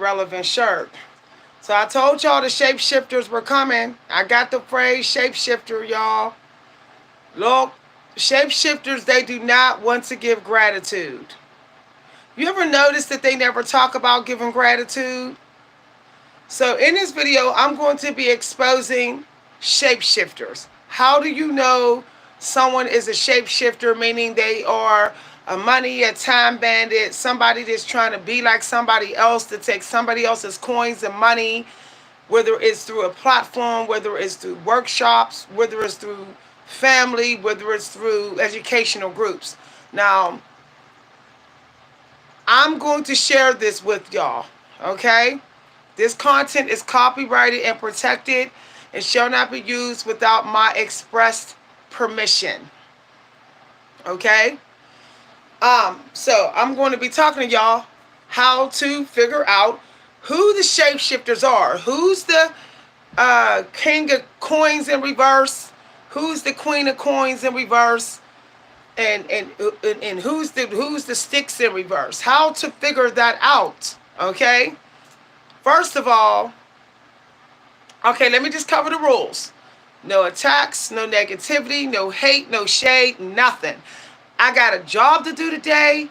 irrelevant shirt. So I told y'all the shapeshifters were coming. I got the phrase shapeshifter, y'all. Look, shapeshifters, they do not want to give gratitude. You ever notice that they never talk about giving gratitude? So in this video, I'm going to be exposing shapeshifters. How do you know someone is a shapeshifter, meaning they are a money, a time bandit, somebody that's trying to be like somebody else, to take somebody else's coins and money, whether it's through a platform, whether it's through workshops, whether it's through family, whether it's through educational groups. Now, I'm going to share this with y'all, okay? This content is copyrighted and protected and shall not be used without my expressed permission. Okay? So I'm going to be talking to y'all how to figure out who the shapeshifters are. Who's the king of coins in reverse? Who's the queen of coins in reverse? And who's the sticks in reverse? How to figure that out? Okay? First of all, okay, let me just cover the rules. No attacks, no negativity, no hate, no shade, nothing. I got a job to do today,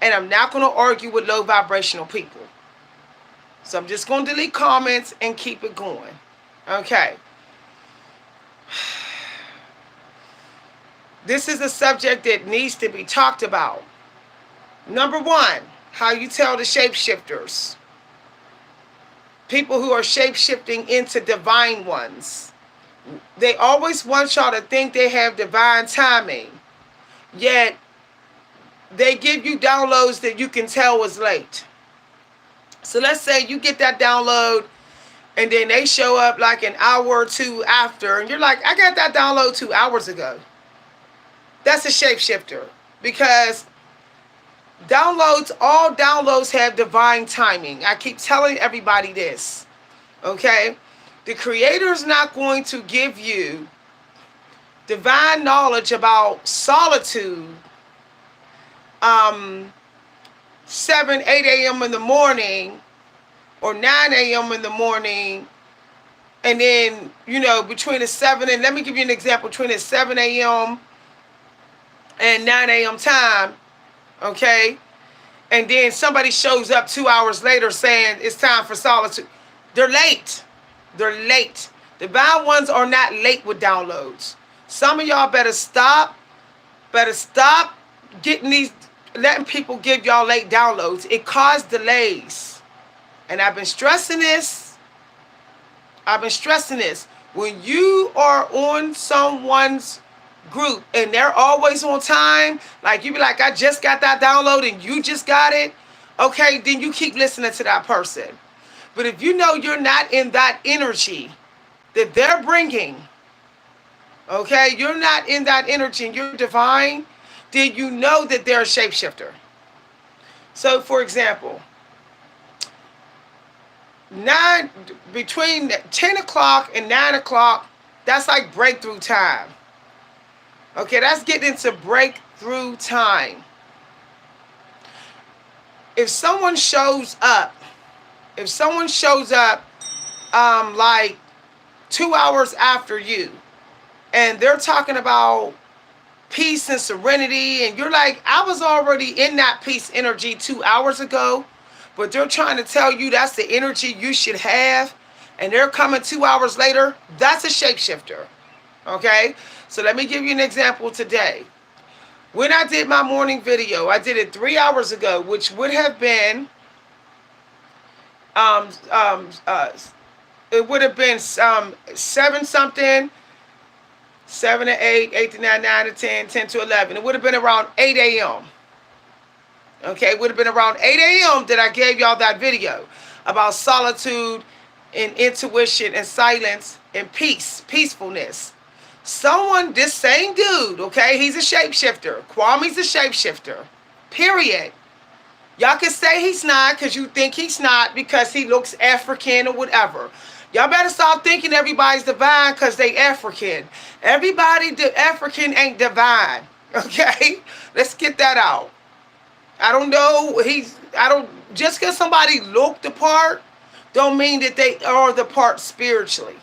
and I'm not going to argue with low vibrational people. So I'm just going to delete comments and keep it going. Okay. This is a subject that needs to be talked about. Number one, how you tell the shapeshifters. People who are shape-shifting into divine ones. They always want y'all to think they have divine timing. Yet, they give you downloads that you can tell was late. So let's say you get that download, and then they show up like an hour or two after, and you're like, I got that download 2 hours ago. That's a shapeshifter. Because all downloads have divine timing. I keep telling everybody this, okay? The Creator's not going to give you divine knowledge about solitude 7, 8 a.m. in the morning or 9 a.m. in the morning, and then, between the 7 and, let me give you an example, between the 7 a.m. and 9 a.m. time, okay? And then somebody shows up 2 hours later saying it's time for solitude. They're late. They're late. Divine ones are not late with downloads. Some of y'all better stop letting people give y'all late downloads. It caused delays. And I've been stressing this. When you are on someone's group and they're always on time, like you be like, I just got that download and you just got it, okay, then you keep listening to that person. But if you know you're not in that energy that they're bringing, okay, you're not in that energy and you're divine, then you know that they're a shapeshifter. So for example, between 10 o'clock and 9 o'clock, that's like breakthrough time. Okay, that's getting into breakthrough time. If someone shows up like 2 hours after you, and they're talking about peace and serenity, and you're like, I was already in that peace energy 2 hours ago, but they're trying to tell you that's the energy you should have, and they're coming 2 hours later, that's a shapeshifter. Okay? So let me give you an example today. When I did my morning video, I did it 3 hours ago, which would have been, it would have been 7 something, 7 to 8, 8 to 9, 9 to 10, 10 to 11. It would have been around 8 a.m. Okay, it would have been around 8 a.m. that I gave y'all that video about solitude and intuition and silence and peacefulness. This same dude, okay, he's a shapeshifter. Kwame's a shapeshifter, period. Y'all can say he's not because you think he's not because he looks African or whatever. Y'all better stop thinking everybody's divine because they African. Everybody African ain't divine, okay? Let's get that out. I don't know, just because somebody look the part, don't mean that they are the part spiritually.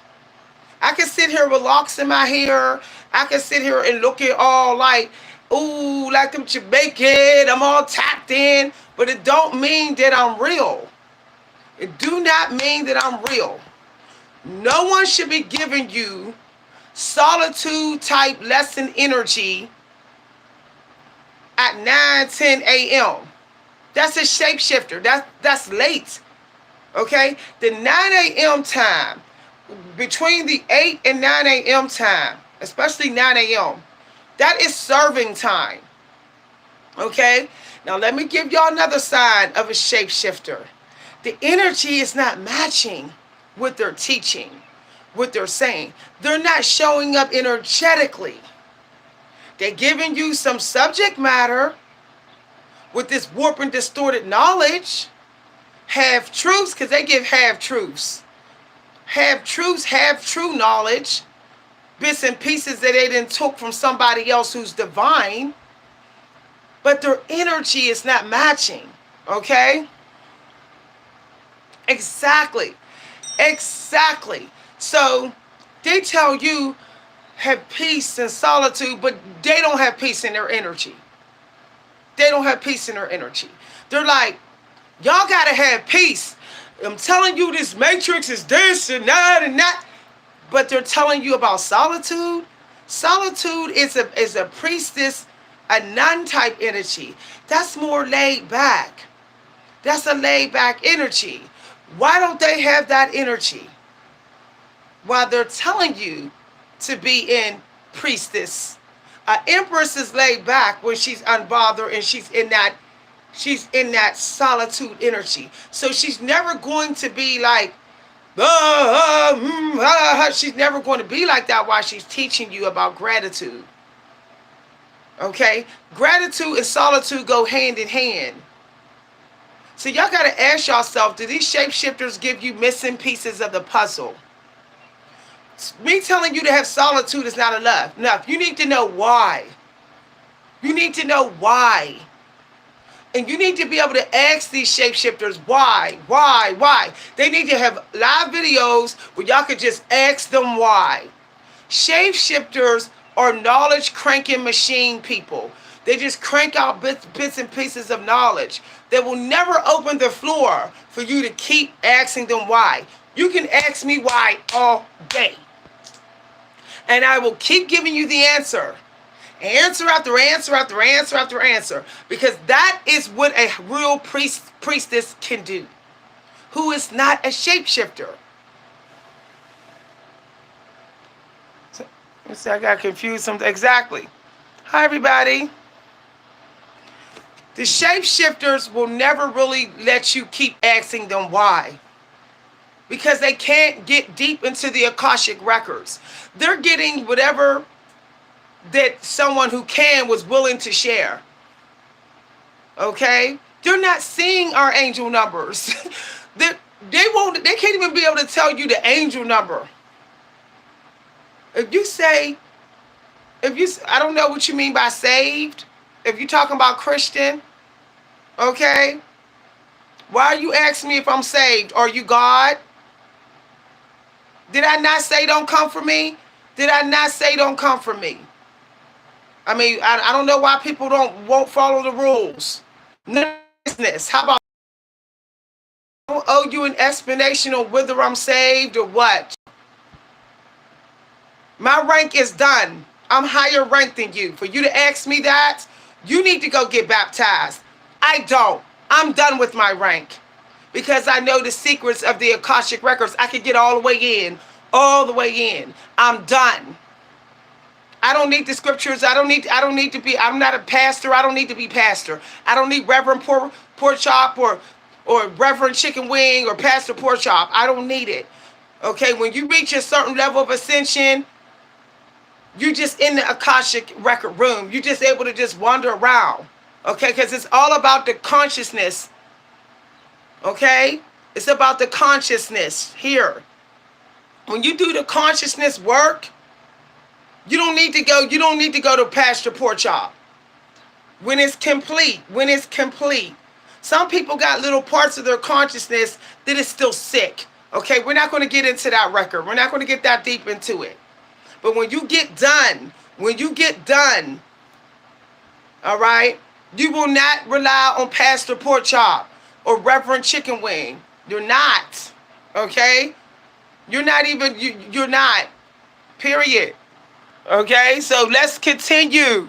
I can sit here with locks in my hair. I can sit here and look at all like, ooh, like I'm Jamaican. I'm all tapped in, but it don't mean that I'm real. It do not mean that I'm real. No one should be giving you solitude type lesson energy at 9, 10 a.m. That's a shapeshifter. That's late. Okay? The 9 a.m. time, between the 8 and 9 a.m. time, especially 9 a.m., that is serving time. Okay? Now let me give y'all another sign of a shapeshifter. The energy is not matching what they're teaching, what they're saying. They're not showing up energetically. They're giving you some subject matter with this warped and distorted knowledge, half truths, because they give half truths. Half truths, half true knowledge, bits and pieces that they didn't took from somebody else who's divine, but their energy is not matching. Okay? Exactly. So they tell you have peace and solitude, but they don't have peace in their energy. They don't have peace in their energy. They're like, y'all gotta have peace. I'm telling you this matrix is this and that and that. But they're telling you about solitude. Solitude is a priestess, a nun type energy. That's more laid back. That's a laid back energy. Why don't they have that energy? While they're telling you to be in priestess. An empress is laid back when she's unbothered and she's in that solitude energy. So she's never going to be like, she's never going to be like that while she's teaching you about gratitude. Okay? Gratitude and solitude go hand in hand. So y'all got to ask yourself, do these shapeshifters give you missing pieces of the puzzle? Me telling you to have solitude is not enough. You need to know why. You need to know why. And you need to be able to ask these shapeshifters why. They need to have live videos where y'all could just ask them why. Shapeshifters are knowledge cranking machine people. They just crank out bits and pieces of knowledge. They will never open the floor for you to keep asking them why. You can ask me why all day. And I will keep giving you the answer. Answer after answer after answer after answer. Because that is what a real priestess can do. Who is not a shapeshifter. So, I got confused something. Exactly. Hi, everybody. The shapeshifters will never really let you keep asking them why. Because they can't get deep into the Akashic records. They're getting whatever that someone who can was willing to share. Okay? They're not seeing our angel numbers. they can't even be able to tell you the angel number. If you say, I don't know what you mean by saved. If you're talking about Christian, okay? Why are you asking me if I'm saved? Are you God? Did I not say don't come for me? Did I not say don't come for me? I mean, I don't know why people won't follow the rules. Business. How about I don't owe you an explanation on whether I'm saved or what? My rank is done. I'm higher ranked than you. For you to ask me that, you need to go get baptized. I don't. I'm done with my rank. Because I know the secrets of the Akashic records. I can get all the way in. All the way in. I'm done. I don't need the scriptures. I don't need to be, I'm not a pastor. I don't need to be pastor. I don't need Reverend Pork Chop or Reverend Chicken Wing or Pastor Pork Chop. I don't need it. Okay, when you reach a certain level of ascension, you're just in the Akashic record room. You're just able to just wander around. Okay, because it's all about the consciousness. Okay? It's about the consciousness here. When you do the consciousness work, you don't need to go to Pastor Pork Chop. When it's complete. Some people got little parts of their consciousness that is still sick. Okay, we're not going to get into that record. We're not going to get that deep into it. But when you get done, all right, you will not rely on Pastor Pork Chop or Reverend Chicken Wing. You're not. Okay? You're not even, you're not. Period. Okay? So let's continue.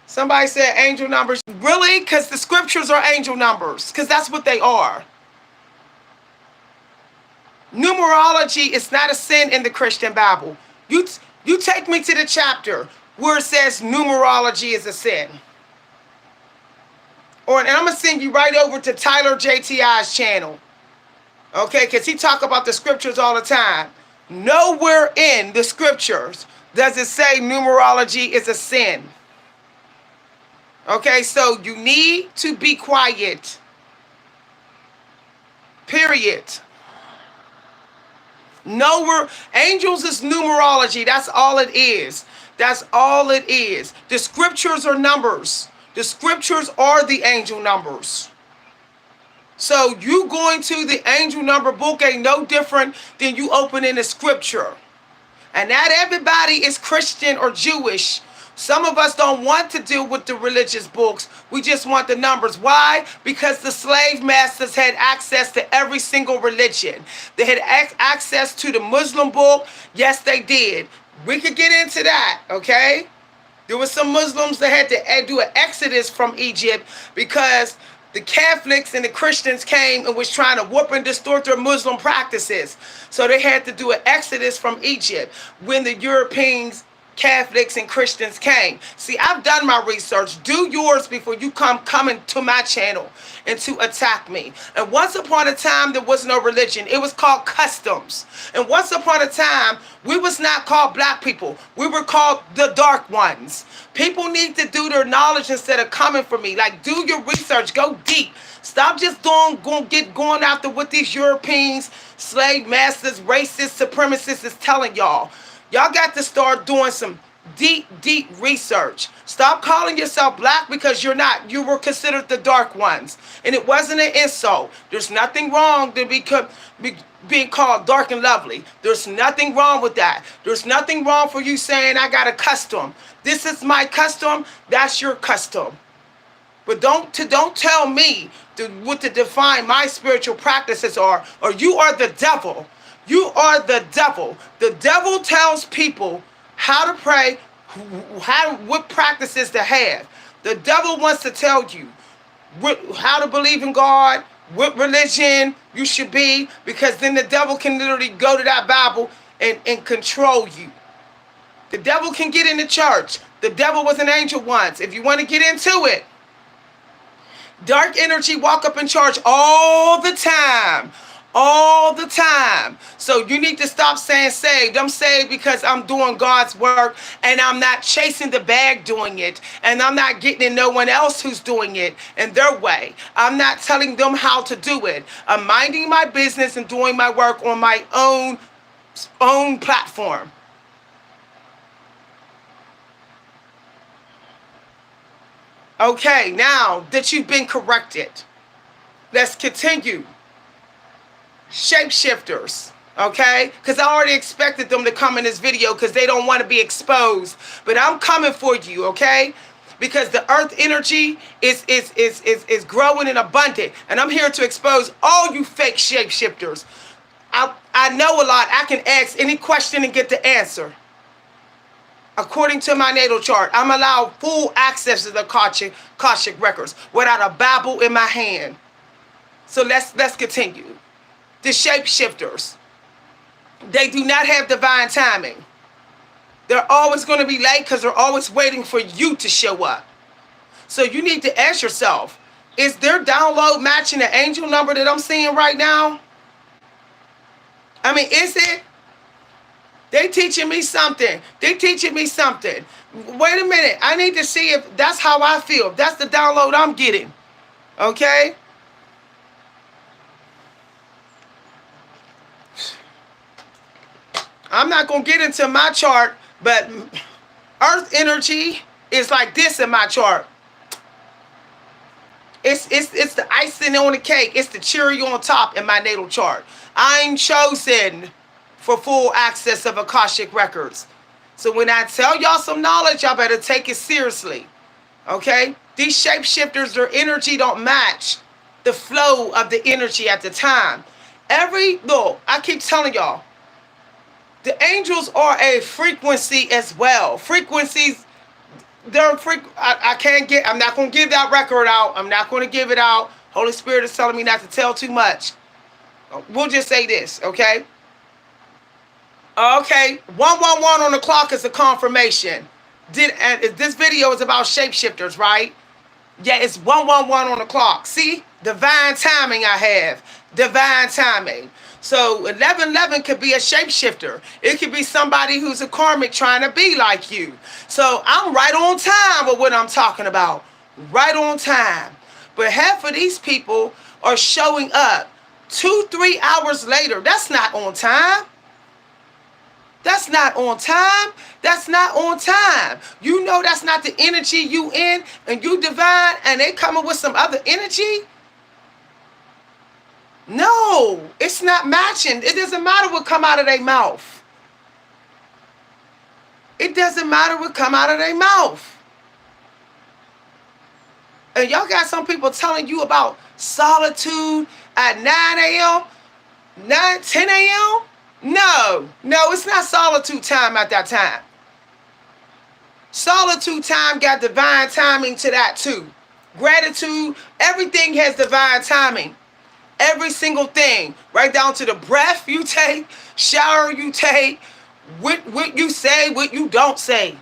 Somebody said angel numbers. Really? Because the scriptures are angel numbers. Because that's what they are. Numerology is not a sin in the Christian Bible. You take me to the chapter where it says numerology is a sin. And I'm going to send you right over to Tyler JTI's channel. Okay, because he talk about the scriptures all the time. Nowhere in the scriptures does it say numerology is a sin. Okay, so you need to be quiet. Period. Nowhere, angels is numerology. That's all it is. That's all it is. The scriptures are numbers. The scriptures are the angel numbers. So you going to the angel number book ain't no different than you opening a scripture. And not everybody is Christian or Jewish. Some of us don't want to deal with the religious books. We just want the numbers. Why? Because the slave masters had access to every single religion. They had access to the Muslim book. Yes, they did. We could get into that, okay? There were some Muslims that had to do an exodus from Egypt because the Catholics and the Christians came and was trying to whoop and distort their Muslim practices. So they had to do an exodus from Egypt when the Europeans, Catholics, and Christians came. See, I've done my research. Do yours before you come to my channel and to attack me. And once upon a time, there was no religion. It was called customs. And once upon a time, we was not called black people. We were called the dark ones. People need to do their knowledge instead of coming for me. Like, do your research. Go deep. Stop just going after what these Europeans, slave masters, racist, supremacists is telling y'all. Y'all got to start doing some deep research. Stop calling yourself black because you're not. You were considered the dark ones. And it wasn't an insult. There's nothing wrong to being called dark and lovely. There's nothing wrong with that. There's nothing wrong for you saying, I got a custom. This is my custom. That's your custom. But don't tell me what to define my spiritual practices are, or you are the devil. You are the devil. The devil tells people how to pray, what practices to have. The devil wants to tell you how to believe in God, what religion you should be, because then the devil can literally go to that Bible and control you. The devil can get in the church. The devil was an angel once. If you want to get into it, dark energy walk up in church all the time. All the time. So you need to stop saying saved. I'm saved because I'm doing God's work and I'm not chasing the bag doing it. And I'm not getting in no one else who's doing it in their way. I'm not telling them how to do it. I'm minding my business and doing my work on my own platform. Okay, now that you've been corrected, let's continue. Shapeshifters, okay? Because I already expected them to come in this video because they don't want to be exposed. But I'm coming for you, okay? Because the earth energy is growing and abundant. And I'm here to expose all you fake shapeshifters. I know a lot. I can ask any question and get the answer. According to my natal chart, I'm allowed full access to the Akashic records without a Bible in my hand. So let's continue. The shapeshifters, they do not have divine timing. They're always going to be late because they're always waiting for you to show up. So you need to ask yourself, is their download matching the angel number that I'm seeing right now? I mean, is it? They teaching me something. They teaching me something. Wait a minute. I need to see if that's how I feel. If that's the download I'm getting. Okay? I'm not going to get into my chart, but earth energy is like this in my chart. It's the icing on the cake. It's the cherry on top in my natal chart. I'm chosen for full access of Akashic records. So when I tell y'all some knowledge, y'all better take it seriously. Okay? These shapeshifters, their energy don't match the flow of the energy at the time. Look, I keep telling y'all, the angels are a frequency as well. Frequencies, I'm not going to give that record out. I'm not going to give it out. Holy Spirit is telling me not to tell too much. We'll just say this, okay? Okay, 111 on the clock is a confirmation. This video is about shapeshifters, right? Yeah, it's 111 on the clock. See? Divine timing I have. Divine timing. So 1111 could be a shapeshifter. It could be somebody who's a karmic trying to be like you. So I'm right on time with what I'm talking about. Right on time. But half of these people are showing up 2-3 hours later. That's not on time. That's not on time. That's not on time. You know that's not the energy you in, and you divine, and they coming with some other energy? No, it's not matching. It doesn't matter what come out of their mouth. It doesn't matter what come out of their mouth. And y'all got some people telling you about solitude at 9 a.m., 10 a.m.? No, it's not solitude time at that time. Solitude time got divine timing to that too. Gratitude, everything has divine timing. Every single thing, right down to the breath you take, shower you take, what you say, what you don't say.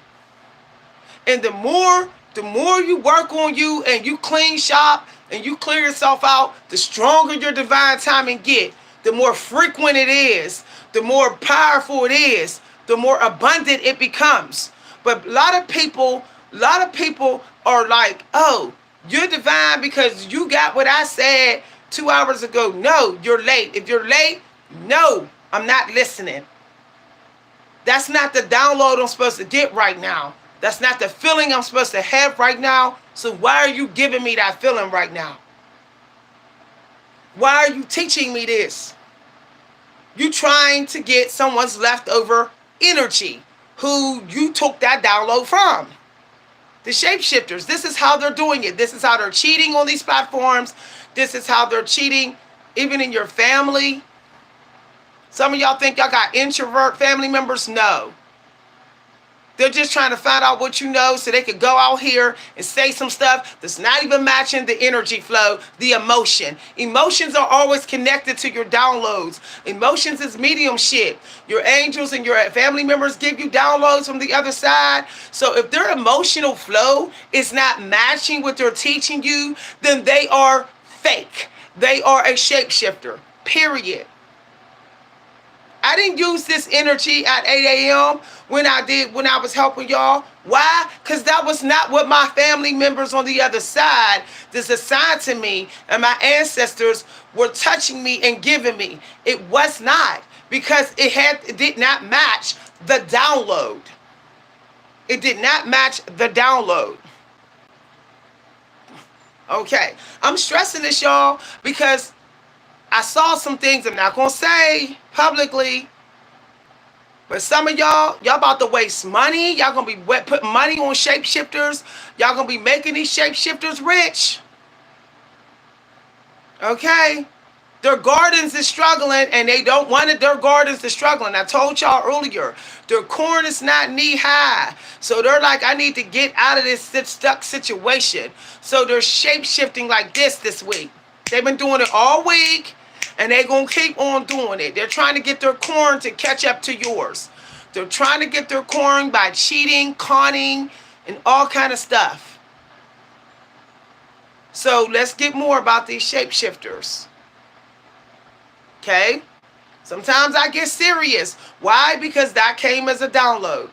And the more you work on you and you clean shop and you clear yourself out, the stronger your divine timing get. The more frequent it is, the more powerful it is, the more abundant it becomes. But a lot of people are like, oh, you're divine because you got what I said 2 hours ago. No, you're late. If you're late, no, I'm not listening. That's not the download I'm supposed to get right now. That's not the feeling I'm supposed to have right now. So why are you giving me that feeling right now? Why are you teaching me this? You trying to get someone's leftover energy who you took that download from. The shapeshifters, this is how they're doing it. This is how they're cheating on these platforms. This is how they're cheating even in your family. Some of y'all think y'all got introvert family members. No. They're just trying to find out what you know so they could go out here and say some stuff that's not even matching the energy flow, the emotion. Emotions are always connected to your downloads. Emotions is mediumship. Your angels and your family members give you downloads from the other side. So if their emotional flow is not matching what they're teaching you, then they are fake. They are a shapeshifter, period. I didn't use this energy at 8 a.m. when I was helping y'all. Why? Because that was not what my family members on the other side that's assigned to me and my ancestors were touching me and giving me. It was not, because it did not match the download. It did not match the download. Okay, I'm stressing this, y'all, because I saw some things I'm not going to say publicly. But some of y'all about to waste money. Y'all going to be putting money on shapeshifters. Y'all going to be making these shapeshifters rich. Okay? Their gardens is struggling, and they don't want their gardens to struggling. I told y'all earlier, their corn is not knee high. So they're like, I need to get out of this stuck situation. So they're shape-shifting like this week. They've been doing it all week, and they're going to keep on doing it. They're trying to get their corn to catch up to yours. They're trying to get their corn by cheating, conning, and all kind of stuff. So let's get more about these shapeshifters. Okay? Sometimes I get serious. Why? Because that came as a download.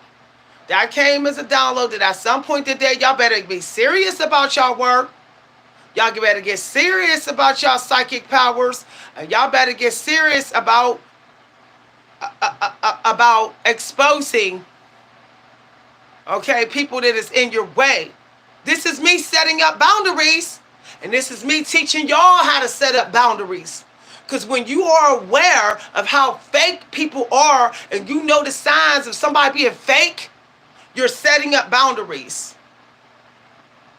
That came as a download that at some point today, y'all better be serious about y'all work. Y'all better get serious about y'all psychic powers. And y'all better get serious about exposing, okay, people that is in your way. This is me setting up boundaries. And this is me teaching y'all how to set up boundaries. Because when you are aware of how fake people are and you know the signs of somebody being fake, you're setting up boundaries.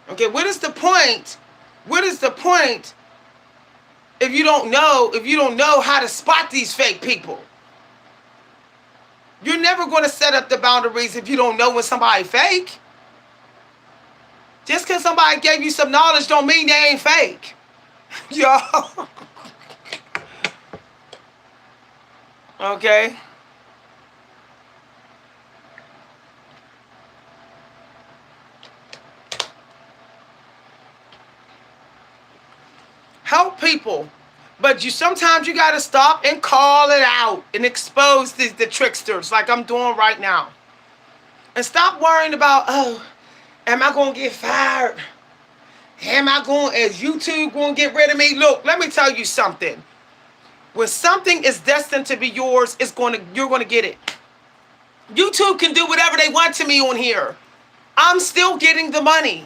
Okay, what is the point? What is the point if you don't know how to spot these fake people? You're never going to set up the boundaries if you don't know when somebody fake. Just because somebody gave you some knowledge don't mean they ain't fake. Yo. Okay. Help people. But sometimes you got to stop and call it out and expose the tricksters like I'm doing right now. And stop worrying about, oh, am I going to get fired? Is YouTube going to get rid of me? Look, let me tell you something. When something is destined to be yours, you're going to get it. YouTube can do whatever they want to me on here. I'm still getting the money.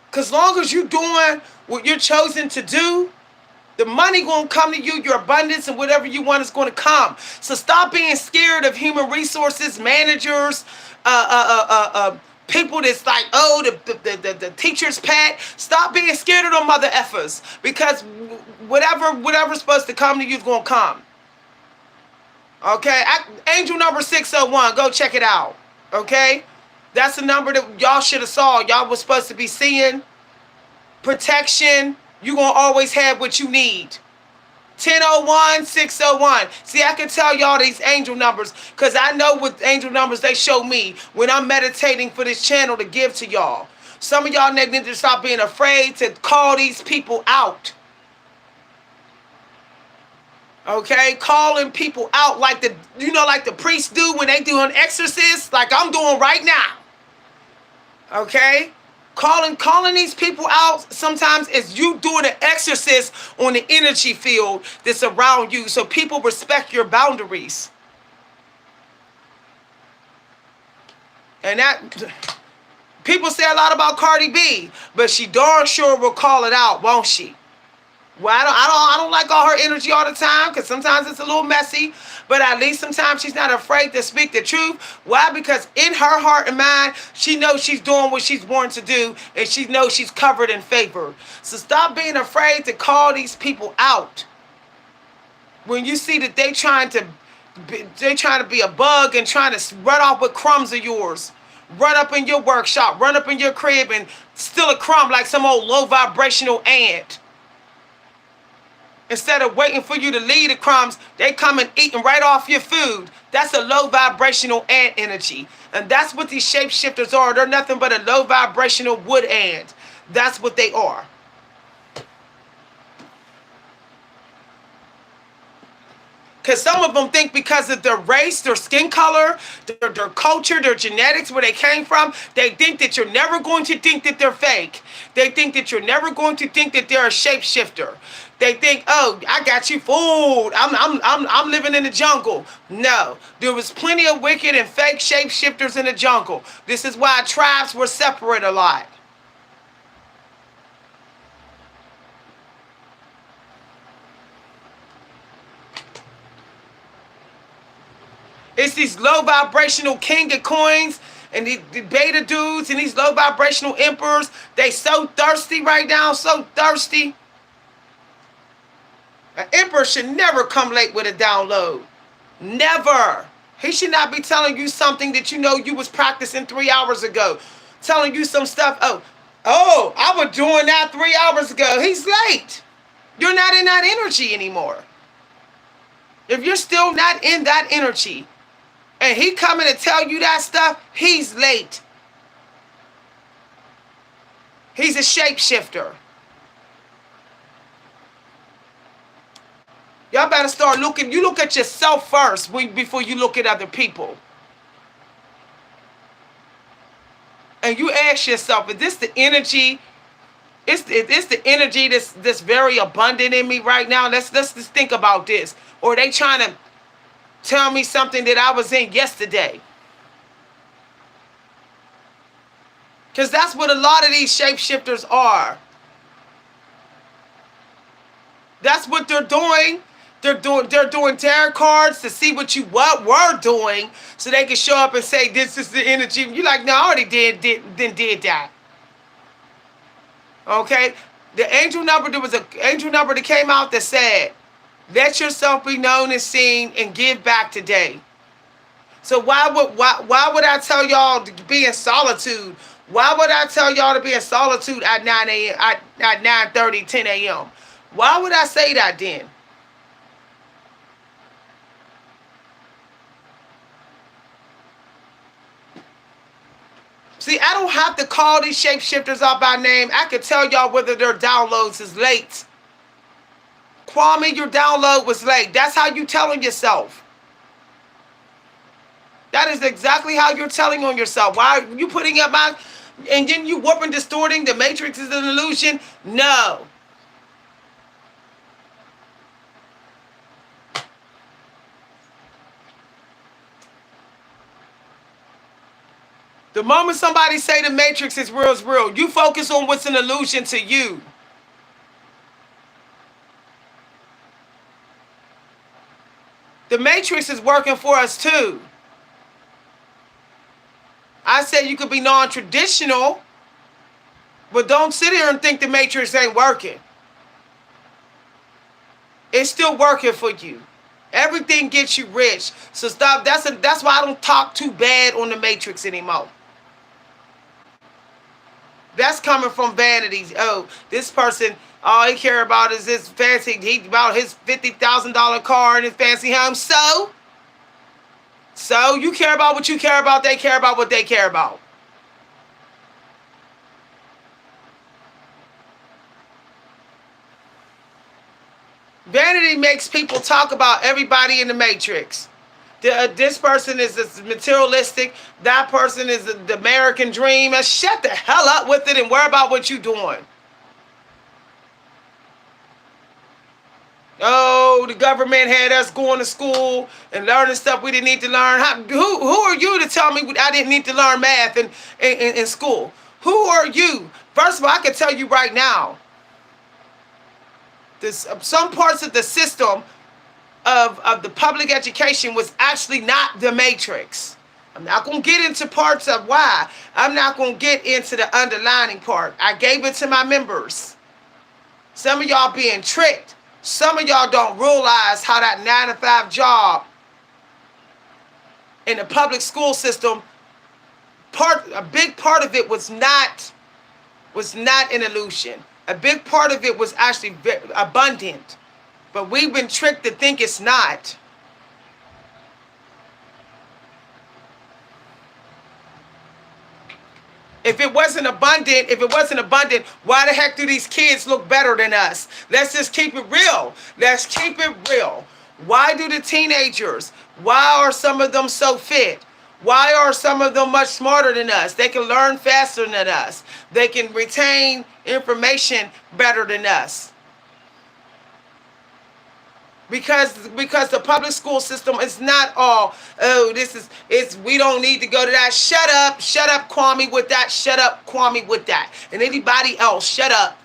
Because long as you're doing what you're chosen to do, the money going to come to you, your abundance, and whatever you want is going to come. So stop being scared of human resources, managers, people that's like, oh, the teacher's pet. Stop being scared of them mother effers. Because whatever's supposed to come to you is going to come. Okay? Angel number 601. Go check it out. Okay? That's the number that y'all should have saw. Y'all was supposed to be seeing protection. You're going to always have what you need. 1001, 601. See, I can tell y'all these angel numbers because I know what angel numbers they show me when I'm meditating for this channel to give to y'all. Some of y'all need to stop being afraid to call these people out. Okay? Calling people out like the priests do when they do an exorcist, like I'm doing right now. Okay? Calling these people out sometimes is you doing an exorcist on the energy field that's around you so people respect your boundaries. And that, people say a lot about Cardi B, but she darn sure will call it out, won't she? Well, I don't like all her energy all the time because sometimes it's a little messy, but at least sometimes she's not afraid to speak the truth. Why? Because in her heart and mind, she knows she's doing what she's born to do, and she knows she's covered and favored. So stop being afraid to call these people out. When you see that they trying to be a bug and trying to run off with crumbs of yours, run up in your workshop, run up in your crib and steal a crumb like some old low vibrational ant. Instead of waiting for you to leave the crumbs, they come and eating right off your food. That's a low vibrational ant energy. And that's what these shapeshifters are. They're nothing but a low vibrational wood ant. That's what they are. Because some of them think because of their race, their skin color, their culture, their genetics, where they came from, they think that you're never going to think that they're fake. They think that you're never going to think that they're a shapeshifter. They think, oh, I got you fooled. I'm living in the jungle. No, there was plenty of wicked and fake shapeshifters in the jungle. This is why tribes were separate a lot. It's these low vibrational king of coins and the beta dudes and these low vibrational emperors. They so thirsty right now, so thirsty. An emperor should never come late with a download. Never. He should not be telling you something that you know you was practicing 3 hours ago. Telling you some stuff. Oh, I was doing that 3 hours ago. He's late. You're not in that energy anymore. If you're still not in that energy, and he coming to tell you that stuff, he's late. He's a shapeshifter. Y'all better start looking. You look at yourself first before you look at other people. And you ask yourself, is this the energy? Is the energy that's very abundant in me right now? Let's just think about this. Or are they trying to tell me something that I was in yesterday? Because that's what a lot of these shapeshifters are. That's what they're doing. They're doing tarot cards to see what we're doing, so they can show up and say this is the energy. You're like, no, I already did that. Okay? The angel number, there was an angel number that came out that said, let yourself be known and seen and give back today. So why would I tell y'all to be in solitude? Why would I tell y'all to be in solitude at 9 a.m. at 9:30, 10 a.m.? Why would I say that then? See, I don't have to call these shapeshifters out by name. I can tell y'all whether their downloads is late. Kwame, your download was late. That's how you telling yourself. That is exactly how you're telling on yourself. Why are you putting up my... And then you warping, distorting, the matrix is an illusion? No. The moment somebody say the matrix is real, you focus on what's an illusion to you. The matrix is working for us too. I said you could be non-traditional, but don't sit here and think the matrix ain't working. It's still working for you. Everything gets you rich. So stop. That's why I don't talk too bad on the matrix anymore. That's coming from vanity. Oh, this person, all he care about is this fancy, he about his $50,000 car and his fancy home. So you care about what you care about, they care about what they care about. Vanity makes people talk about everybody in the matrix. This person is materialistic. That person is the American dream. And shut the hell up with it and worry about what you're doing. Oh, the government had us going to school and learning stuff we didn't need to learn. Who are you to tell me I didn't need to learn math in school? Who are you? First of all, I can tell you right now, some parts of the system of the public education was actually not the matrix. I'm not going to get into parts of why. I'm not going to get into the underlining part. I gave it to my members. Some of y'all being tricked. Some of y'all don't realize how that 9-to-5 job in the public school system, a big part of it was not an illusion. A big part of it was actually abundant. But we've been tricked to think it's not. If it wasn't abundant, why the heck do these kids look better than us? Let's just keep it real. Let's keep it real. Why do the teenagers, why are some of them so fit? Why are some of them much smarter than us? They can learn faster than us. They can retain information better than us. Because the public school system is not all, we don't need to go to that. Shut up, Kwame, with that. Shut up, Kwame, with that. And anybody else, shut up.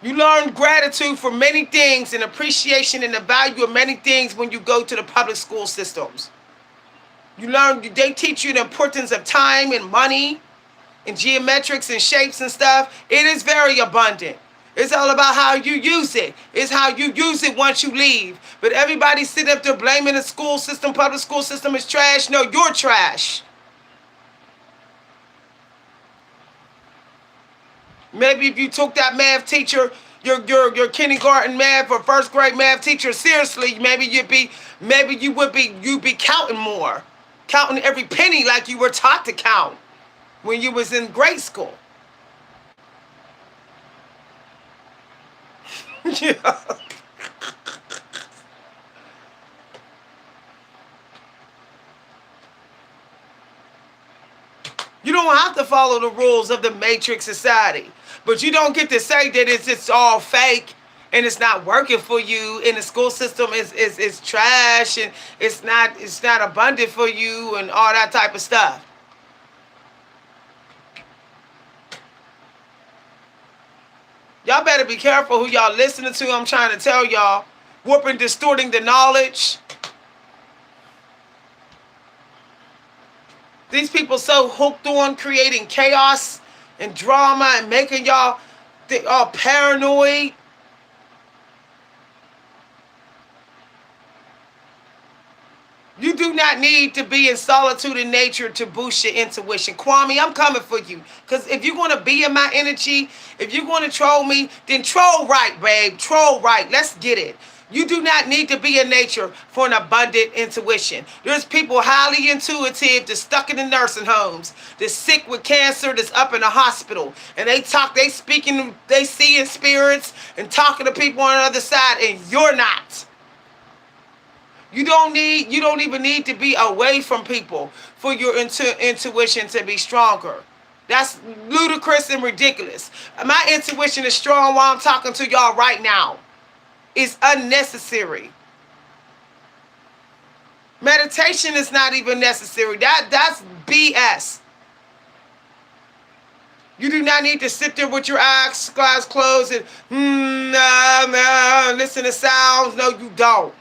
You learn gratitude for many things and appreciation and the value of many things when you go to the public school systems. They teach you the importance of time and money and geometrics and shapes and stuff. It is very abundant. It's all about how you use it. It's how you use it once you leave. But everybody sitting up there blaming the school system, public school system is trash. No, you're trash. Maybe if you took that math teacher, your kindergarten math or first grade math teacher seriously, maybe you'd be counting more. Counting every penny like you were taught to count when you was in grade school. Yeah. You don't have to follow the rules of the matrix society. But you don't get to say that it's all fake and it's not working for you, and the school system is trash, and it's not abundant for you, and all that type of stuff. Y'all better be careful who y'all listening to. I'm trying to tell y'all, warping, distorting the knowledge. These people so hooked on creating chaos and drama and making y'all all paranoid. You do not need to be in solitude in nature to boost your intuition. Kwame, I'm coming for you. Because if you're going to be in my energy, if you're going to troll me, then troll right, babe. Troll right. Let's get it. You do not need to be in nature for an abundant intuition. There's people highly intuitive that's stuck in the nursing homes, that's sick with cancer, that's up in the hospital. And they speaking, they seeing spirits and talking to people on the other side, and you're not. You don't even need to be away from people for your intuition to be stronger. That's ludicrous and ridiculous. My intuition is strong while I'm talking to y'all right now. It's unnecessary. Meditation is not even necessary. That's BS. You do not need to sit there with your eyes closed and listen to sounds. No, you don't.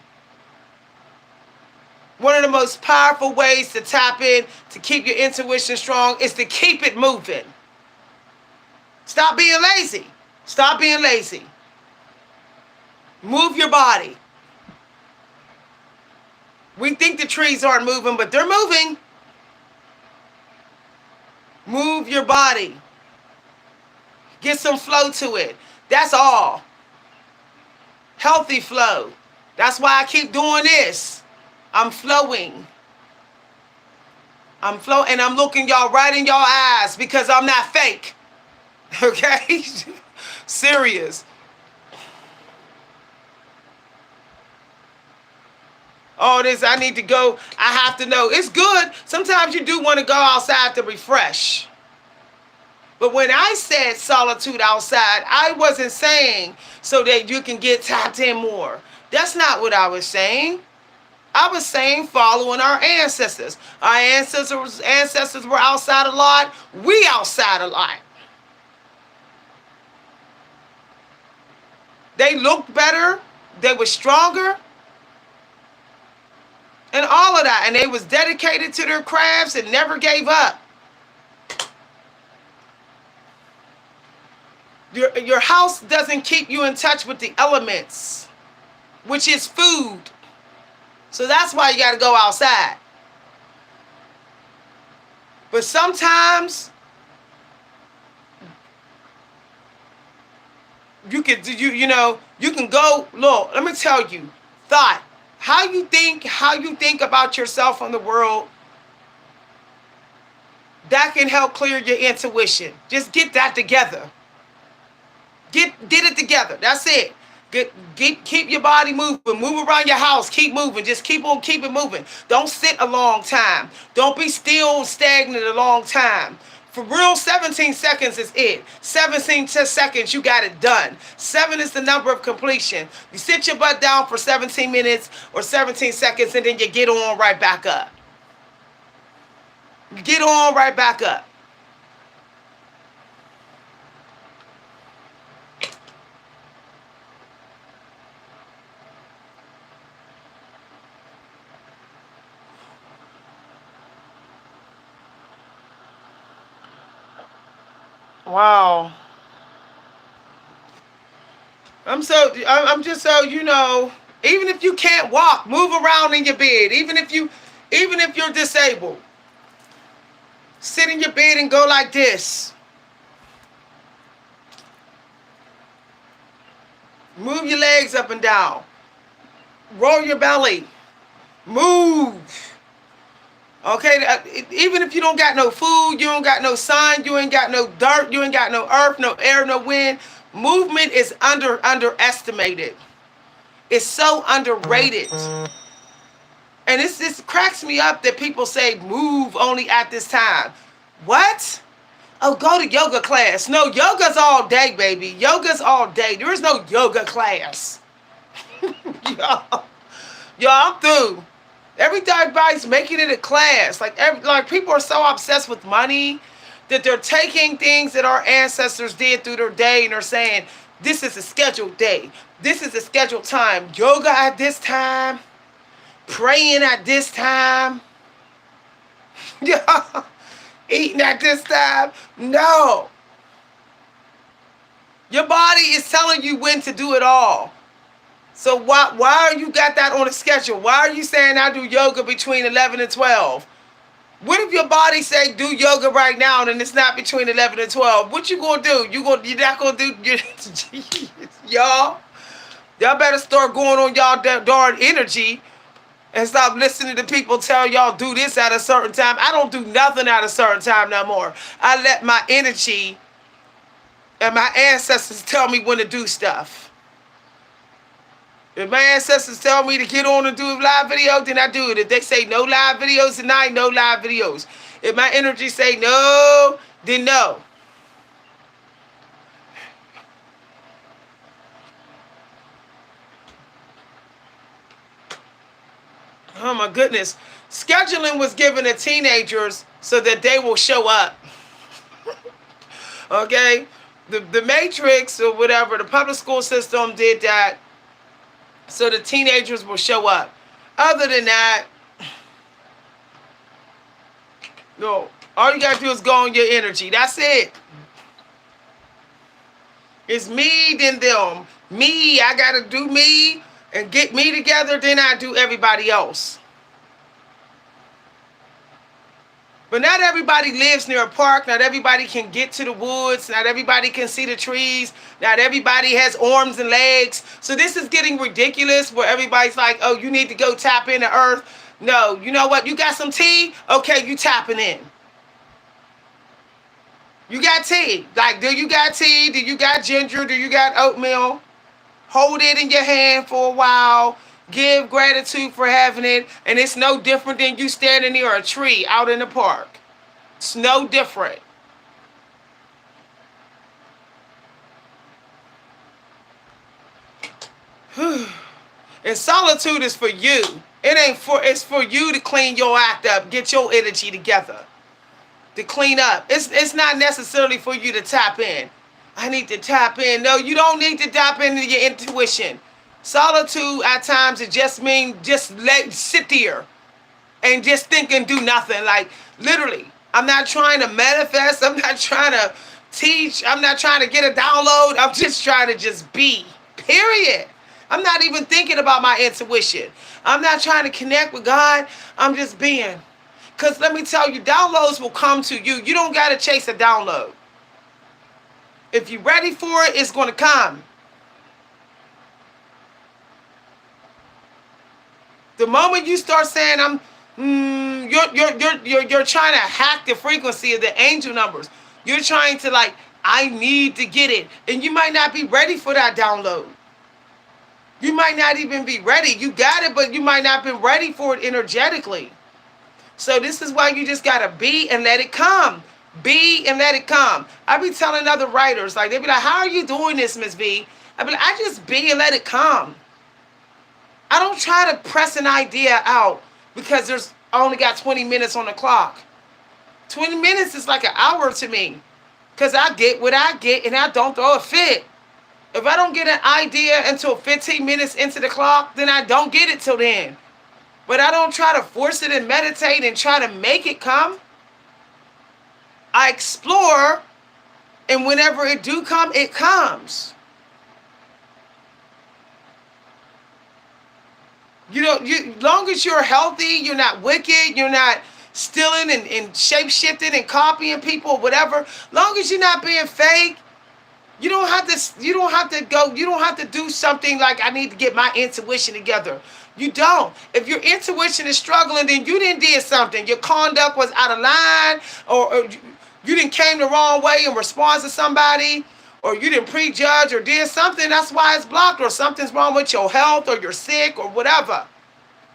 One of the most powerful ways to tap in to keep your intuition strong is to keep it moving. Stop being lazy. Stop being lazy. Move your body. We think the trees aren't moving, but they're moving. Move your body. Get some flow to it. That's all. Healthy flow. That's why I keep doing this. I'm flowing. I'm flowing, and I'm looking y'all right in y'all eyes because I'm not fake. Okay? Serious. All this, I need to go, I have to know. It's good. Sometimes you do want to go outside to refresh. But when I said solitude outside, I wasn't saying so that you can get tapped in more. That's not what I was saying. I was saying following our ancestors. Our ancestors were outside a lot. We outside a lot. They looked better. They were stronger. And all of that. And they was dedicated to their crafts and never gave up. Your house doesn't keep you in touch with the elements, which is food. So that's why you got to go outside. But sometimes you can go, look, let me tell you, thought, how you think about yourself and the world, that can help clear your intuition. Just get that together. Get it together. That's it. Keep your body moving. Move around your house. Keep moving. Just keep it moving. Don't sit a long time. Don't be still stagnant a long time. For real, 17 seconds is it. 17 seconds, you got it done. 7 is the number of completion. You sit your butt down for 17 minutes or 17 seconds, and then you get on right back up. You get on right back up. Wow. I'm just so, even if you can't walk, move around in your bed. Even if you're disabled, sit in your bed and go like this. Move your legs up and down. Roll your belly. Move. Okay, even if you don't got no food, you don't got no sun, you ain't got no dirt, you ain't got no earth, no air, no wind. Movement is underestimated. It's so underrated. And this cracks me up that people say move only at this time. What? Oh, go to yoga class. No, yoga's all day, baby. Yoga's all day. There is no yoga class. Y'all, I'm through. Everybody's making it a class. Like people are so obsessed with money that they're taking things that our ancestors did through their day and they're saying, this is a scheduled day. This is a scheduled time. Yoga at this time. Praying at this time. Yeah. Eating at this time. No. Your body is telling you when to do it all. So why are you got that on a schedule? Why are you saying I do yoga between 11 and 12? What if your body say do yoga right now and it's not between 11 and 12? What you gonna do? You're not gonna do y'all better start going on y'all darn energy and stop listening to people tell y'all do this at a certain time. I don't do nothing at a certain time no more. I let my energy and my ancestors tell me when to do stuff. If my ancestors tell me to get on and do a live video, then I do it. If they say no live videos tonight, no live videos. If my energy say no, then no. Oh my goodness. Scheduling was given to teenagers so that they will show up. Okay? The Matrix or whatever, the public school system did that so the teenagers will show up. Other than that, no. All you gotta do is go on your energy. That's it. It's me, then them. Me, I gotta do me and get me together, then I do everybody else. But not everybody lives near a park. Not everybody can get to the woods. Not everybody can see the trees. Not everybody has arms and legs. So this is getting ridiculous where everybody's like, oh, you need to go tap into earth. No, you know what? You got some tea? Okay, you tapping in. You got tea. Like, do you got tea? Do you got ginger? Do you got oatmeal? Hold it in your hand for a while. Give gratitude for having it. And it's no different than you standing near a tree out in the park. It's no different. And solitude is for you. It's for you to clean your act up. Get your energy together. To clean up. It's not necessarily for you to tap in. I need to tap in. No, you don't need to tap into your intuition. Solitude at times it just means just sit there and just think and do nothing. Like literally, I'm not trying to manifest. I'm not trying to teach. I'm not trying to get a download. I'm just trying to just be. Period. I'm not even thinking about my intuition. I'm not trying to connect with God. I'm just being. Because let me tell you, downloads will come to you. You don't got to chase a download. If you're ready for it, it's going to come. The moment you start saying you're trying to hack the frequency of the angel numbers. You're trying to I need to get it. And you might not be ready for that download. You might not even be ready. You got it, but you might not be ready for it energetically. So this is why you just gotta be and let it come. Be and let it come. I be telling other writers, they be like, how are you doing this, Miss B? I be like, I just be and let it come. I don't try to press an idea out because I only got 20 minutes on the clock. 20 minutes is like an hour to me. Because I get what I get and I don't throw a fit. If I don't get an idea until 15 minutes into the clock, then I don't get it till then. But I don't try to force it and meditate and try to make it come. I explore, and whenever it do come, it comes. Long as you're healthy, you're not wicked, you're not stealing and shape-shifting and copying people, whatever. Long as you're not being fake, you don't have to do something like I need to get my intuition together. You don't. If your intuition is struggling, then you didn't did something. Your conduct was out of line, or you didn't came the wrong way in response to somebody, or you didn't prejudge or did something. That's why it's blocked, or something's wrong with your health, or you're sick, or whatever.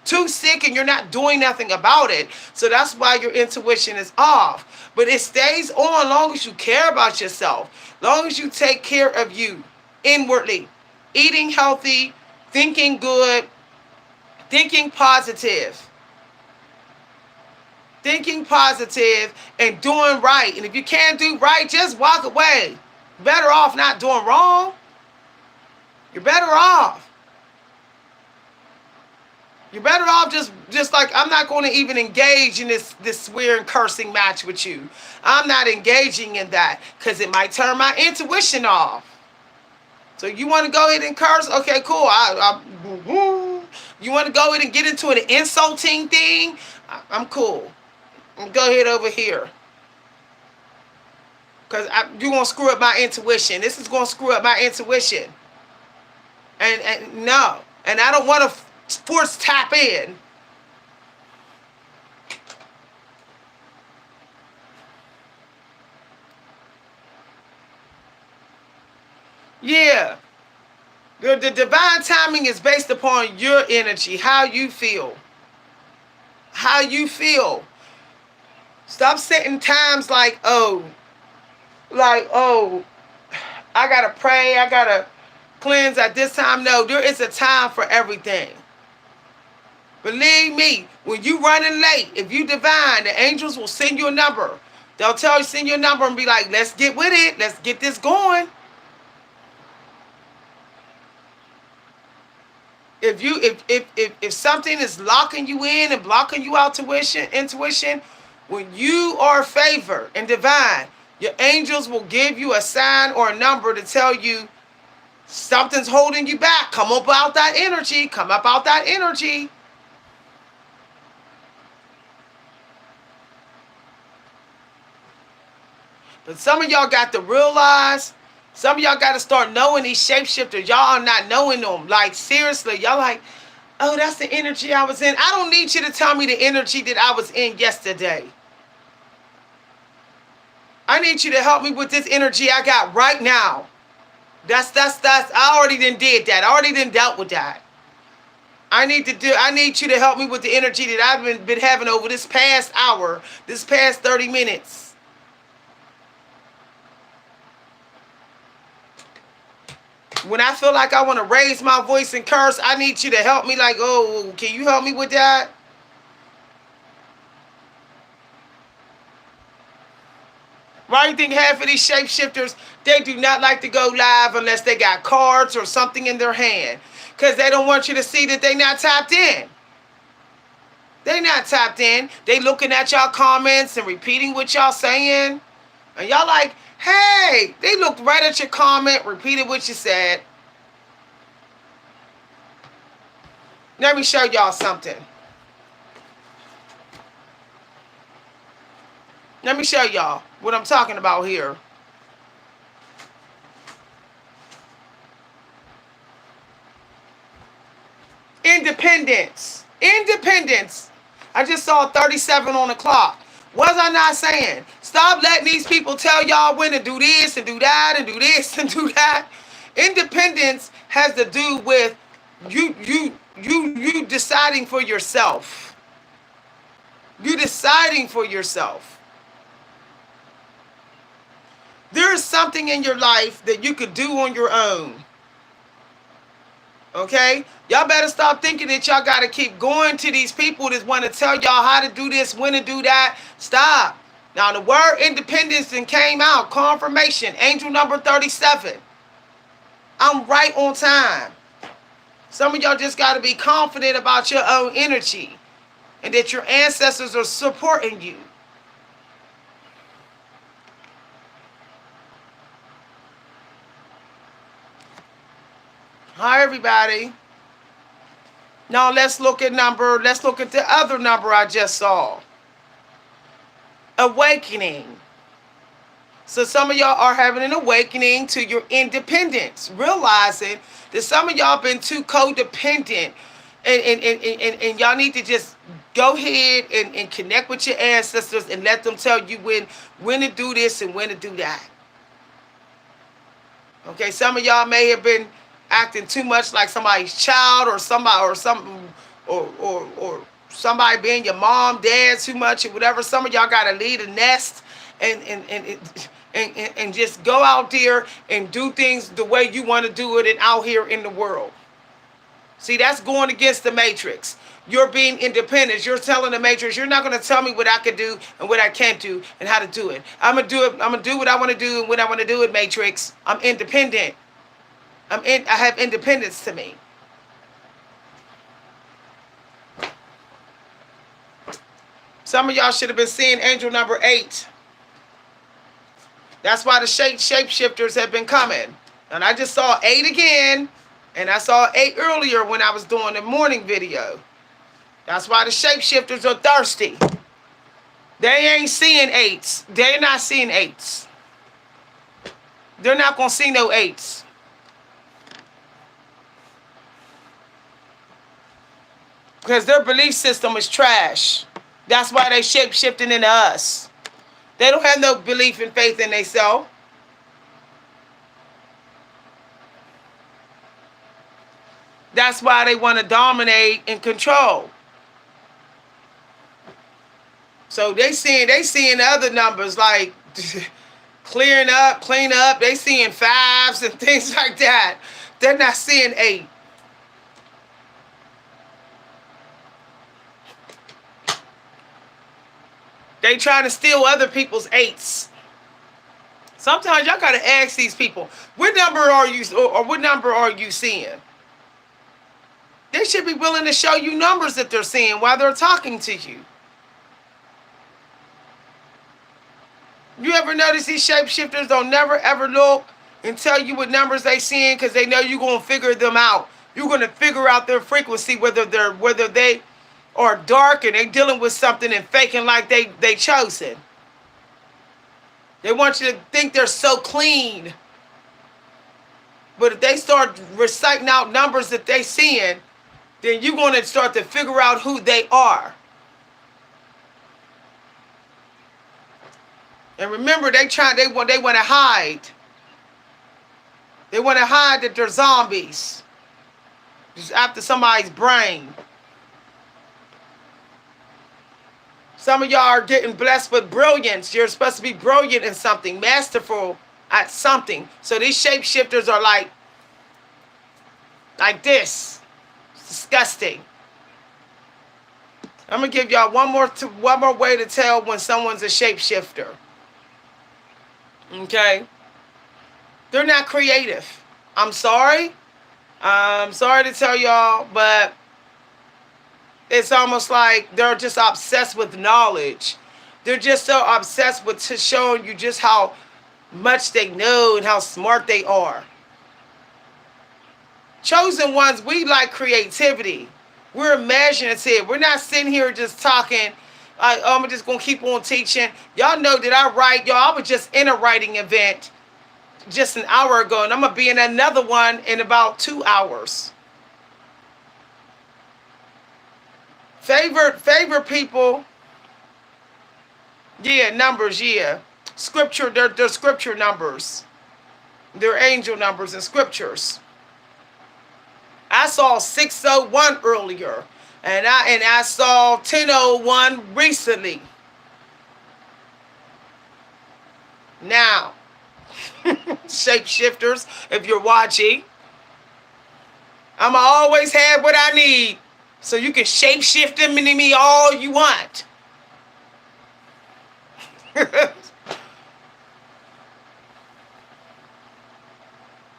too sick and you're not doing nothing about it. So that's why your intuition is off. But it stays on long as you care about yourself, long as you take care of you inwardly, eating healthy, thinking good, thinking positive. Thinking positive and doing right. And if you can't do right, just walk away. Better off not doing wrong. You're better off. You're better off just like, I'm not going to even engage in this swearing, cursing match with you. I'm not engaging in that because it might turn my intuition off. So you want to go ahead and curse? Okay, cool. You want to go ahead and get into an insulting thing? I'm cool. Go ahead over here. Because you're going to screw up my intuition. This is going to screw up my intuition. And no. And I don't want to force tap in. Yeah. The divine timing is based upon your energy, how you feel. How you feel. Stop setting times like, oh, I got to pray, I got to cleanse at this time. No, there is a time for everything. Believe me, when you running late, if you divine, the angels will send you a number. They'll tell you, send you a number and be like, let's get with it. Let's get this going. If something is locking you in and blocking you out intuition, when you are favored and divine, your angels will give you a sign or a number to tell you something's holding you back. Come up out that energy. Come up out that energy. But some of y'all got to realize, some of y'all got to start knowing these shapeshifters. Y'all are not knowing them. Like, seriously, y'all like, oh, that's the energy I was in. I don't need you to tell me the energy that I was in yesterday. I need you to help me with this energy I got right now. That's I already did that. I already dealt with that. I need you to help me with the energy that I've been having over this past hour, this past 30 minutes. When I feel like I want to raise my voice and curse, I need you to help me. Like, oh, can you help me with that? Why do you think half of these shapeshifters, they do not like to go live unless they got cards or something in their hand? Because they don't want you to see that they not tapped in. They not tapped in. They looking at y'all comments and repeating what y'all saying. And y'all like, hey, they looked right at your comment, repeated what you said. Let me show y'all something. Let me show y'all what I'm talking about here. Independence. Independence. I just saw 37 on the clock. Was I not saying? Stop letting these people tell y'all when to do this and do that and do this and do that. Independence has to do with you deciding for yourself. You deciding for yourself. There is something in your life that you could do on your own. Okay? Y'all better stop thinking that y'all got to keep going to these people that want to tell y'all how to do this, when to do that. Stop. Now, the word independence then came out. Confirmation. Angel number 37. I'm right on time. Some of y'all just got to be confident about your own energy and that your ancestors are supporting you. Hi, everybody. Now let's look at the other number I just saw. Awakening. So some of y'all are having an awakening to your independence, realizing that some of y'all been too codependent and y'all need to just go ahead and connect with your ancestors and let them tell you when to do this and when to do that. Okay, some of y'all may have been acting too much like somebody's child or something or somebody being your mom, dad too much or whatever. Some of y'all gotta leave the nest and just go out there and do things the way you want to do it and out here in the world. See, that's going against the matrix. You're being independent. You're telling the matrix, you're not going to tell me what I can do and what I can't do and how to do it. I'm going to do it. I'm going to do what I want to do and when I want to do it, matrix. I'm independent. I have independence to me. Some of y'all should have been seeing angel number 8. That's why the shapeshifters have been coming. And I just saw 8 again. And I saw 8 earlier when I was doing the morning video. That's why the shapeshifters are thirsty. They ain't seeing 8s. They're not seeing 8s. They're not going to see no 8s. Because their belief system is trash. That's why they shape-shifting into us. They don't have no belief and faith in themselves. That's why they want to dominate and control. So they seeing other numbers like clean up. They seeing 5s and things like that. They're not seeing 8. They trying to steal other people's 8s. Sometimes y'all gotta ask these people, what number are you or what number are you seeing? They should be willing to show you numbers that they're seeing while they're talking to you. You ever notice these shapeshifters don't never ever look and tell you what numbers they seeing because they know you're gonna figure them out. You're gonna figure out their frequency, whether they are dark and they dealing with something and faking like they chosen. They want you to think they're so clean. But if they start reciting out numbers that they seeing, then you're going to start to figure out who they are. And remember, they want to hide. They want to hide that they're zombies. Just after somebody's brain. Some of y'all are getting blessed with brilliance. You're supposed to be brilliant in something, masterful at something. So these shapeshifters are like this. It's disgusting. I'm gonna give y'all one more way to tell when someone's a shapeshifter. Okay? They're not creative. I'm sorry. I'm sorry to tell y'all, but it's almost like they're just obsessed with knowledge. They're just so obsessed with showing you just how much they know and how smart they are. Chosen ones, we like creativity. We're imaginative. We're not sitting here just talking, I'm just going to keep on teaching. Y'all know that I write. Y'all, I was just in a writing event just an hour ago, and I'm going to be in another one in about 2 hours. Favorite people. Yeah, numbers, yeah. Scripture, they're scripture numbers. They're angel numbers and scriptures. I saw 601 earlier. And I saw 1001 recently. Now, shapeshifters, if you're watching, I'ma always have what I need. So you can shapeshift them into me all you want.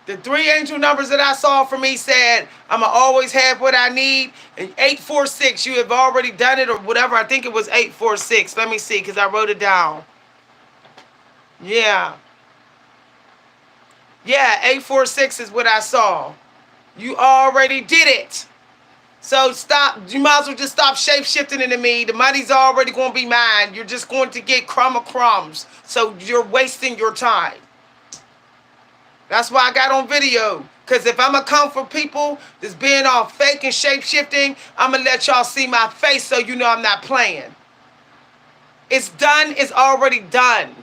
The 3 angel numbers that I saw for me said, I'ma always have what I need. And 846, you have already done it or whatever. I think it was 846. Let me see, because I wrote it down. Yeah. Yeah, 846 is what I saw. You already did it. So stop. You might as well just stop shape-shifting into me. The money's already going to be mine. You're just going to get crumb of crumbs. So you're wasting your time. That's why I got on video. Because if I'm going to come for people that's being all fake and shape-shifting, I'm going to let y'all see my face so you know I'm not playing. It's done. It's already done.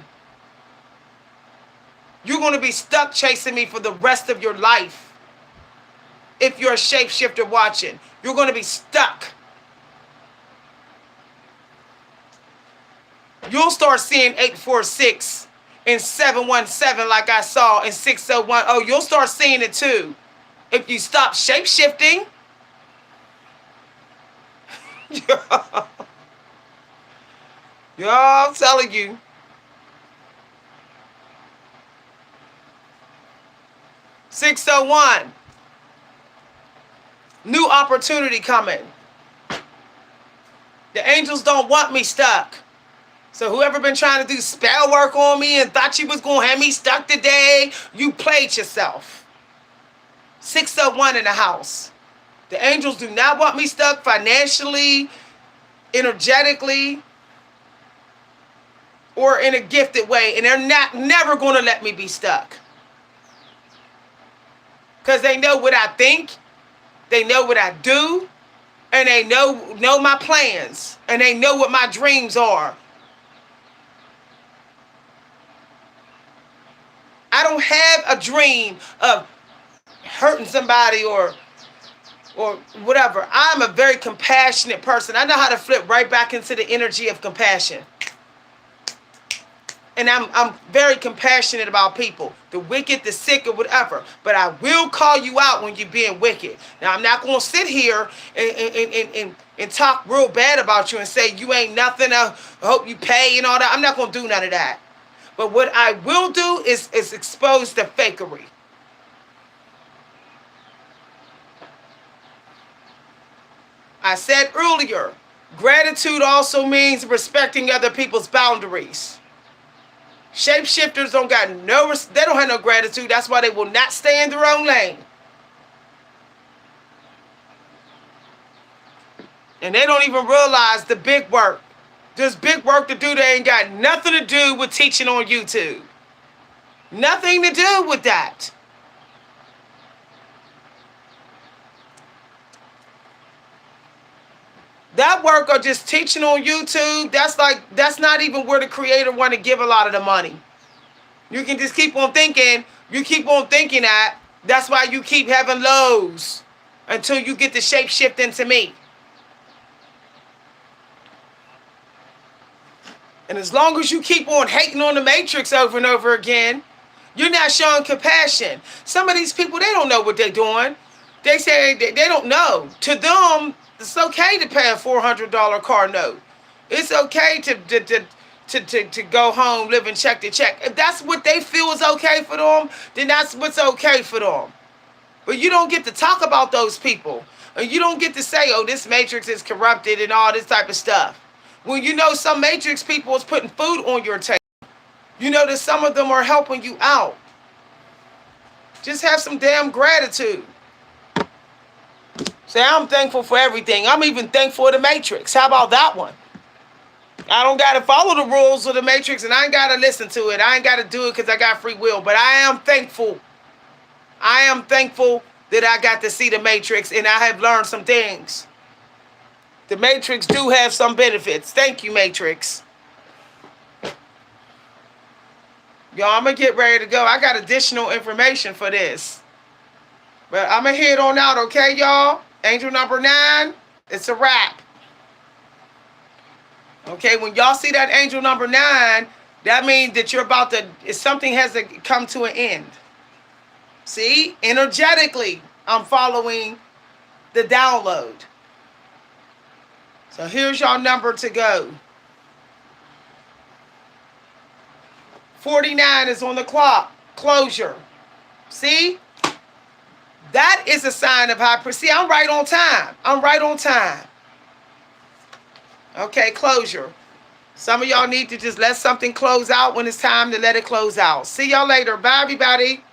You're going to be stuck chasing me for the rest of your life. if you're a shapeshifter watching. You're going to be stuck. You'll start seeing 846 and 717 like I saw in 601. Oh, you'll start seeing it too. If you stop shapeshifting. Y'all, I'm telling you. $601. New opportunity coming. The angels don't want me stuck. So whoever been trying to do spell work on me and thought you was going to have me stuck today, you played yourself. 601 in the house. The angels do not want me stuck financially, energetically, or in a gifted way. And they're never going to let me be stuck. Because they know what I think. They know what I do. And they know my plans. And they know what my dreams are. I don't have a dream of hurting somebody or whatever. I'm a very compassionate person. I know how to flip right back into the energy of compassion. And I'm very compassionate about people. The wicked, the sick, or whatever. But I will call you out when you're being wicked. Now, I'm not going to sit here and talk real bad about you and say you ain't nothing. I hope you pay and all that. I'm not going to do none of that. But what I will do is expose the fakery. I said earlier, gratitude also means respecting other people's boundaries. Shapeshifters don't have no gratitude. That's why they will not stay in their own lane. And they don't even realize the big work. There's big work to do that ain't got nothing to do with teaching on YouTube. Nothing to do with that. That work of just teaching on YouTube, that's not even where the creator want to give a lot of the money. You can just keep on thinking, that. That's why you keep having lows until you get the shape shift into me. And as long as you keep on hating on the matrix over and over again, you're not showing compassion. Some of these people, they don't know what they're doing. They say they don't know. To them, it's okay to pay a $400 car note. It's okay to go home, living check to check. If that's what they feel is okay for them, then that's what's okay for them. But you don't get to talk about those people. And you don't get to say, oh, this matrix is corrupted and all this type of stuff. When you know some matrix people is putting food on your table. You know that some of them are helping you out. Just have some damn gratitude. Say, I'm thankful for everything. I'm even thankful for the matrix. How about that one? I don't got to follow the rules of the matrix and I ain't got to listen to it. I ain't got to do it because I got free will. But I am thankful. I am thankful that I got to see the matrix and I have learned some things. The matrix do have some benefits. Thank you, matrix. Y'all, I'm going to get ready to go. I got additional information for this. But I'm going to head on out, okay, y'all? Angel number 9, it's a wrap. Okay, when y'all see that angel number 9, that means that you're about to, something has to come to an end. See, energetically, I'm following the download. So here's your number to go. 49 is on the clock. Closure. See? That is a sign of high. See, I'm right on time. I'm right on time. Okay, closure. Some of y'all need to just let something close out when it's time to let it close out. See y'all later. Bye, everybody.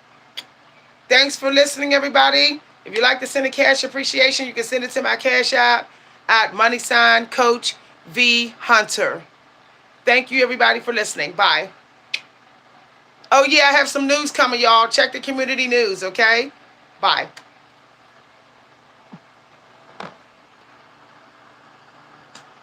Thanks for listening, everybody. If you'd like to send a cash appreciation, you can send it to my Cash App at @Coach V Hunter. Thank you, everybody, for listening. Bye. Oh, yeah, I have some news coming, y'all. Check the community news, okay? Bye.